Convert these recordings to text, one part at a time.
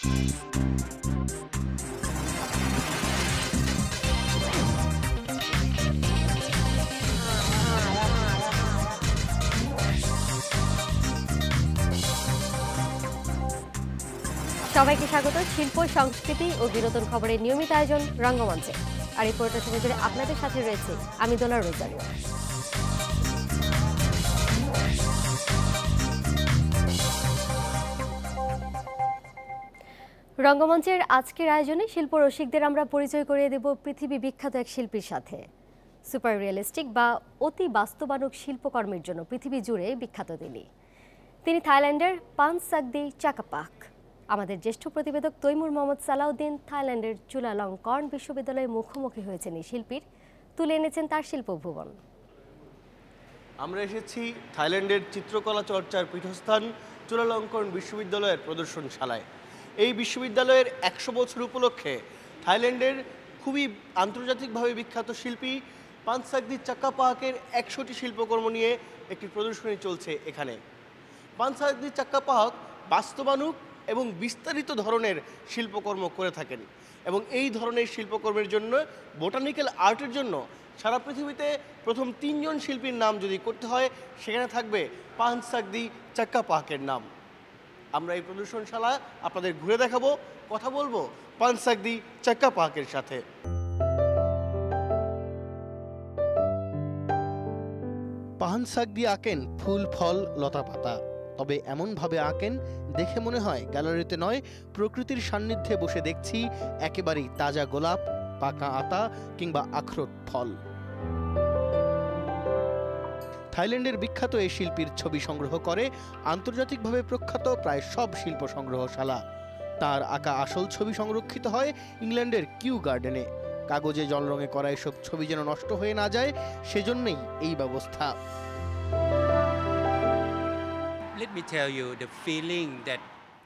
সবাইকে স্বাগত শিল্প সংস্কৃতি ও বিনোদন খবরের নিয়মিত আয়োজন রঙ্গমঞ্চে। আর এই পুরোটা সময় ধরে আপনাদের সাথে রয়েছে আমি দোলা রোজারিও। রঙ্গমঞ্চের আজকের আয়োজনে শিল্প রসিকদের আমরা পরিচয় করিয়ে দেব পৃথিবী বিখ্যাত এক শিল্পীর সাথে। সুপার রিয়েলিস্টিক বা অতি বাস্তবায়ক শিল্পকর্মের জন্য পৃথিবী জুড়ে বিখ্যাত তিনি থাইল্যান্ডের পানসাগদি চাকাপাক। আমাদের জ্যেষ্ঠ প্রতিবেদক তৈমুর মোহাম্মদ সালাউদ্দিন থাইল্যান্ডের চুলালংকর্ন বিশ্ববিদ্যালয়ে মুখোমুখি হয়েছেন এই শিল্পীর, তুলে এনেছেন তার শিল্পভুবন। আমরা এসেছি থাইল্যান্ডের চিত্রকলা চর্চার পীঠস্থান চুলালংকর্ন বিশ্ববিদ্যালয়ের প্রদর্শনশালায়। এই বিশ্ববিদ্যালয়ের ১০০ বছর উপলক্ষে থাইল্যান্ডের খুবই আন্তর্জাতিকভাবে বিখ্যাত শিল্পী পানসাগদি চাকাপাহাকের ১০০টি শিল্পকর্ম নিয়ে একটি প্রদর্শনী চলছে এখানে। পানসাগদি চাকাপাহাক বাস্তবায়ক এবং বিস্তারিত ধরনের শিল্পকর্ম করে থাকেন এবং এই ধরনের শিল্পকর্মের জন্য বোটানিক্যাল আর্টের জন্য সারা পৃথিবীতে প্রথম ৩ জন শিল্পীর নাম যদি করতে হয় সেখানে থাকবে পানসাগদি চাকাপাহাকের নাম। আমরা এই প্রদর্শনশালা আপনাদের ঘুরে দেখাবো, কথা বলবো পানসাগদি চাকাপাহাকের সাথে। পানসাগদি আঁকেন ফুল ফল লতা পাতা, তবে এমনভাবে আঁকেন দেখে মনে হয় গ্যালারিতে নয় প্রকৃতির সান্নিধ্যে বসে দেখছি একেবারেই তাজা গোলাপ, পাকা আতা কিংবা আখরোট ফল। থাইল্যান্ডের বিখ্যাত এই শিল্পীর ছবি সংগ্রহ করে আন্তর্জাতিকভাবে প্রখ্যাত প্রায় সব শিল্প সংগ্রহশালা। তার আঁকা আসল ছবি সংরক্ষিত হয় ইংল্যান্ডের কিউ গার্ডেনে। কাগজে জল রঙে করা এসব ছবি যেন নষ্ট হয়ে না যায় সেজন্যই এই ব্যবস্থা।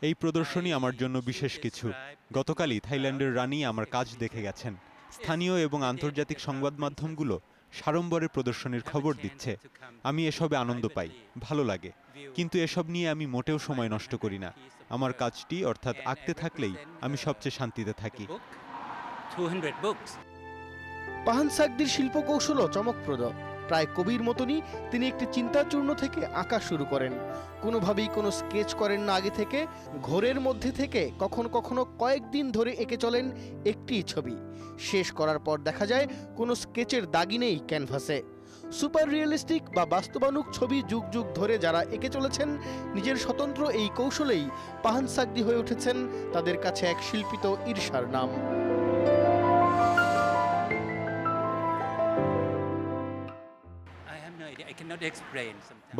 এই প্রদর্শনী আমার জন্য বিশেষ কিছু। গতকালই থাইল্যান্ডের রানী আমার কাজ দেখে গেছেন। স্থানীয় এবং আন্তর্জাতিক সংবাদ মাধ্যমগুলো সাড়ম্বরে প্রদর্শনীর খবর দিচ্ছে। আমি এসবে আনন্দ পাই, ভালো লাগে, কিন্তু এসব নিয়ে আমি মোটেও সময় নষ্ট করি না। আমার কাজটি অর্থাৎ আঁকতে থাকলেই আমি সবচেয়ে শান্তিতে থাকি। পানসাগদির শিল্পকৌশলও চমকপ্রদ। প্রায় কবির মতনই তিনি একটি চিন্তাচূর্ণ থেকে আঁকা শুরু করেন। কোনোভাবেই কোনো স্কেচ করেন না আগে থেকে, ঘোরের মধ্যে থেকে কখনো কখনো কয়েকদিন ধরে এঁকে চলেন একটি ছবি। শেষ করার পর দেখা যায় কোনো স্কেচের দাগই নেই ক্যানভাসে। সুপার রিয়েলিস্টিক বা বাস্তবায়ক ছবি যুগ যুগ ধরে যারা এঁকে চলেছেন, নিজের স্বতন্ত্র এই কৌশলেই পানসাগদি হয়ে উঠেছেন তাদের কাছে এক শিল্পিত ঈর্ষার নাম।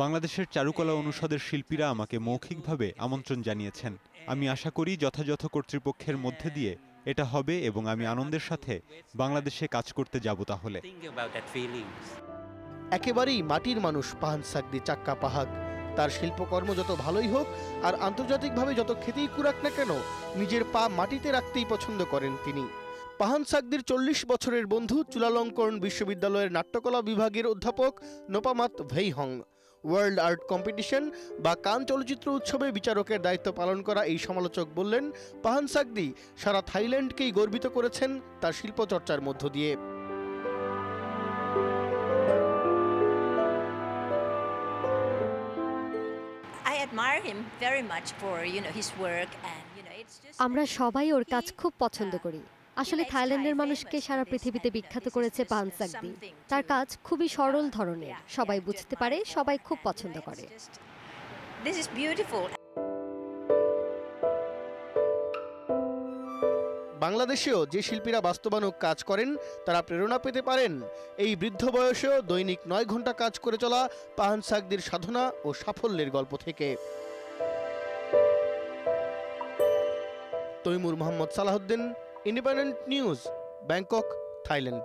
বাংলাদেশের চারুকলা অনুষদের শিল্পীরা আমাকে মৌখিকভাবে আমন্ত্রণ জানিয়েছেন। আমি আশা করি যথাযথ কর্তৃপক্ষের মধ্যে দিয়ে এটা হবে এবং আমি আনন্দের সাথে বাংলাদেশে কাজ করতে যাব। তাহলে একেবারেই মাটির মানুষ পানসাগদি চাকাপাহাক। তার শিল্পকর্ম যত ভালোই হোক আর আন্তর্জাতিকভাবে যত খ্যাতিই কুড়াক না কেন, নিজের পা মাটিতে রাখতেই পছন্দ করেন তিনি। পানসাগদির ৪০ বছরের বন্ধু চুলালংকর্ন বিশ্ববিদ্যালয়ের নাট্যকলা বিভাগের অধ্যাপক নোপামাত ভেইহং ওয়ার্ল্ড আর্ট কম্পিটিশন বা কান চলচ্চিত্র উৎসবে বিচারকের দায়িত্ব পালন করা এই সমালোচক বললেন, পানসাগদি সারা থাইল্যান্ডকেই গর্বিত করেছেন তার শিল্পচর্চার মধ্য দিয়ে। আমরা সবাই ওর কাজ খুব পছন্দ করি। আসলে থাইল্যান্ডের মানুষকে সারা পৃথিবীতে বিখ্যাত করেছে পানসাগদি। তার কাজ খুবই সরল ধরনের, সবাই বুঝতে পারে, সবাই খুব পছন্দ করে। বাংলাদেশেও যে শিল্পীরা বাস্তবায়ক কাজ করেন তারা প্রেরণা পেতে পারেন এই বৃদ্ধ বয়সেও দৈনিক ৯ ঘন্টা কাজ করে চলা পানসাগদির সাধনা ও সাফল্যের গল্প থেকে। Taimur Mohammad Salahuddin, independent news, Bangkok, Thailand.